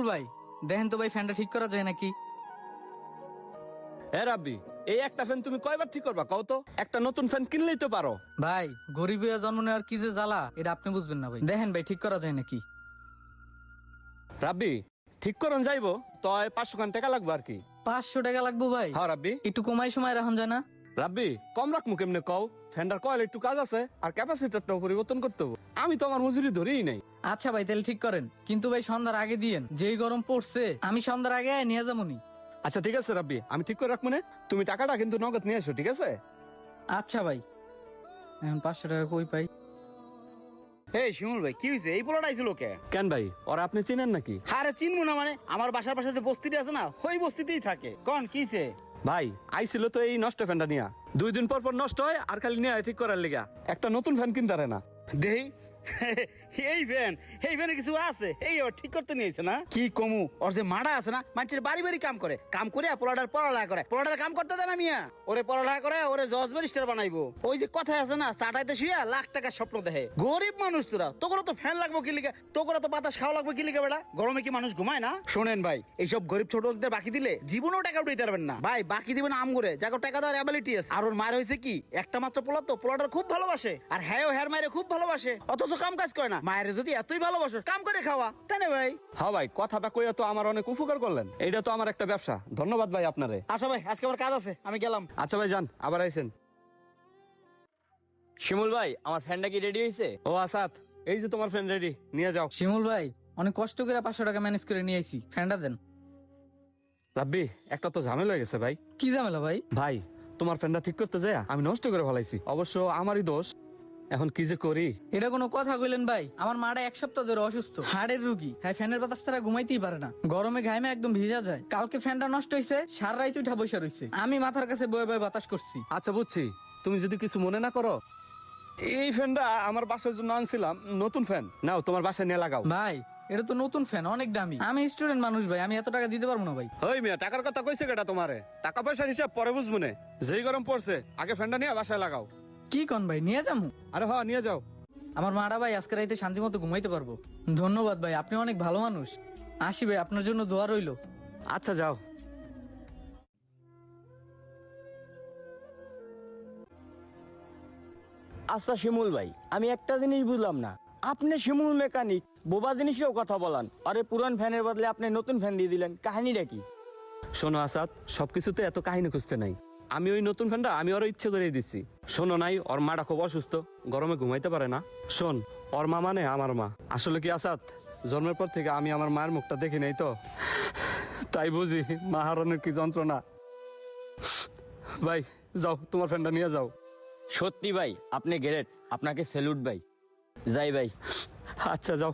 ভাই দেখেন তো ভাই ফ্যানটা ঠিক করা যায় নাকি? এ রাব্বি, এই একটা ফ্যান তুমি কয়বার ঠিক করবা কও তো? একটা নতুন ফ্যান কিনলেই তো পারো। ভাই গরিব হয়ে জন্ম নেওয়ার কি যে জ্বালা এটা আপনি বুঝবেন না ভাই। দেখেন ভাই ঠিক করা যায় নাকি? রাব্বি, ঠিক করন যাইবো তো 500 টাকা লাগবে আর কি। 500 টাকা লাগবে ভাই? হ্যাঁ রাব্বি। একটু কমাই সময় রাখুন যায় না? রাব্বি, কম রাখমু কেমনে কও? ফ্যানটার কয়েল একটু কাজ আছে আর ক্যাপাসিটরটাও পরিবর্তন করতে হবে। আমি তো আমার মজুরি ধরেই নাই। আচ্ছা ভাই তাহলে ঠিক করেন, কিন্তু ভাই সন্ধ্যার আগে দিয়েন, যেই গরম পড়ছে আমি সন্ধ্যার আগে নিয়ে যাবনি। আচ্ছা ঠিক আছে রাব্বি, আমি ঠিক করে রাখবো না। তুমি টাকাটা কিন্তু নগদ নিয়ে এসো, ঠিক আছে? আচ্ছা ভাই। এখন 500 টাকা কই পাই? এই শিমুল ভাই, কি হয়েছে? এই পোলাটা আইছিল কে? কেন ভাই, ওরা আপনি চিনেন নাকি? আরে চিনবো না মানে, আমার বাসার পাশে যে বস্তিটা আছে না, ওই বস্তিতেই থাকে। কোন কিছে? ভাই আইছিল তো এই নষ্ট ফ্যানটা নিয়া। 2 দিন পর পর নষ্ট হয় আর খালি নিয়ে ঠিক করার লিগা। একটা নতুন ফ্যান কিনতে পারে না। দেই এই ভ্যানে কিছু আছে, এই ও ঠিক করতে নিয়েছে না? কি কমু, ওর যে মাডা আছে না, মানুষের বাড়ি বাড়ি কাম করে পোলাটার পড়ালেখা করে, পোলাটার কাম করতে দেয় না মিয়া। ওরে পড়ালেখা করে, ওরে জজ ব্যারিস্টার বানাইবো। ওই যে কথা আছে না, চাটাইতে শুয়া লাখ টাকার স্বপ্ন দেখে। গরিব মানুষ তোরা, তোকে তো ফ্যান লাগবো কি লিখে, তোকে তো বাতাস খাওয়া লাগবে কি লিখে বেটা? গরমে কি মানুষ ঘুমায় না? শোনেন ভাই, এইসব গরিব ছোট লোকদের বাকি দিলে জীবনেও টাকা উঠাইতে পারবেন না ভাই। বাকি দিবেন আম করে, যাকে টাকা দেওয়ার অ্যাবিলিটি আছে। আর ওর মায়ের হয়েছে কি, একটা মাত্র পোলা, তো পোলাটার খুব ভালোবাসে, আর হ্যাঁ হ্যার মায়ের খুব ভালোবাসে, অথচ কাম কাজ করে না। মায়ের যদি এতই ভালোবাসো, কাম করে খাওয়া, তাই না ভাই? হ্যাঁ ভাই, কথাটা কইয়া তো আমার অনেক উপকার করলেন। এইটা তো আমার একটা ব্যবসা। ধন্যবাদ ভাই আপনারে। আচ্ছা ভাই, আজকে আমার কাজ আছে, আমি গেলাম। আচ্ছা ভাই যান, আবার আইসেন। শিমুল ভাই, আমার ফ্যানটা কি রেডি হয়েছে? ও আসাদ, এই যে তোমার ফ্রেন্ড রেডি, নিয়ে যাও। শিমুল ভাই অনেক কষ্ট করে 500 টাকা ম্যানেজ করে নিয়ে আইছি, ফ্যানটা দেন। রাব্বি, একটা তো ঝামেলা হয়ে গেছে ভাই। কি ঝামেলা ভাই? ভাই তোমার ফ্যানটা ঠিক করতে যায় আমি নষ্ট করে ফেলাইছি, অবশ্য আমারই দোষ। এখন কি যে করি? এটা কোনো কথা কইলেন ভাই? আমার মাটা 1 সপ্তাহ ধরে অসুস্থ, হাড়ের রুগী। হ্যাঁ ফ্যানের বাতাস ছাড়া ঘুমাইতেই পারে না, গরমে ঘামে একদম ভিজা যায়। কালকে ফ্যানটা নষ্ট হয়েছে, সারা রাত উঠা বসে রয়েছে, আমি মাথার কাছে বয়ে বয়ে বাতাস করছি। আচ্ছা বুঝছি, তুমি যদি কিছু মনে না করো, এই ফ্যানটা আমার বাসার জন্য আনছিলাম, নতুন ফ্যান। নাও তোমার বাসায় নিয়ে লাগাও। ভাই এটা তো নতুন ফ্যান, অনেক দামি। আমি স্টুডেন্ট মানুষ ভাই, আমি এত টাকা দিতে পারবো না ভাই। ওই মিয়া, টাকার কথা কইছে কেটা তোমারে? টাকা পয়সার হিসাব পরে বুঝবো না। যেই গরম পড়ছে আগে ফ্যানটা নিয়ে বাসায় লাগাও। কি কন ভাই, নিয়ে যাবো? আরে হ্যাঁ, নিয়ে যাও। আমার মারা ভাই আজকে রাইতে শান্তি মতো ঘুমাইতে পারবো। ধন্যবাদ ভাই, আপনি অনেক ভালো মানুষ। আসি ভাই, আপনার জন্য দোয়া রইলো। আচ্ছা যাও। আচ্ছা শিমুল ভাই, আমি একটা জিনিস বুঝলাম না, আপনি শিমুল মেকানিক, বোবা জিনিসেও কথা বলান, আরে পুরান ফ্যানের বদলে আপনি নতুন ফ্যান দিয়ে দিলেন, কাহিনীটা কি? শোনো আসাদ, সবকিছুতে এত কাহিনী খুঁজতে নাই। আমি ওই নতুন ফ্যানটা আমি ওর ইচ্ছে করে দিচ্ছি। শোনো নাই, ওর মাটা খুব অসুস্থ, গরমে ঘুমাইতে পারে না। শোন, ওর মা মানে আমার মা। আসলে কি আসাদ, জন্মের পর থেকে আমি আমার মায়ের মুখটা দেখি নাই তো, তাই বুঝি মা হারানোর কি যন্ত্রণা। ভাই যাও, তোমার ফ্যানটা নিয়ে যাও। সত্যি ভাই, আপনি গ্রেট, আপনাকে স্যালুট ভাই। যাই ভাই। আচ্ছা যাও।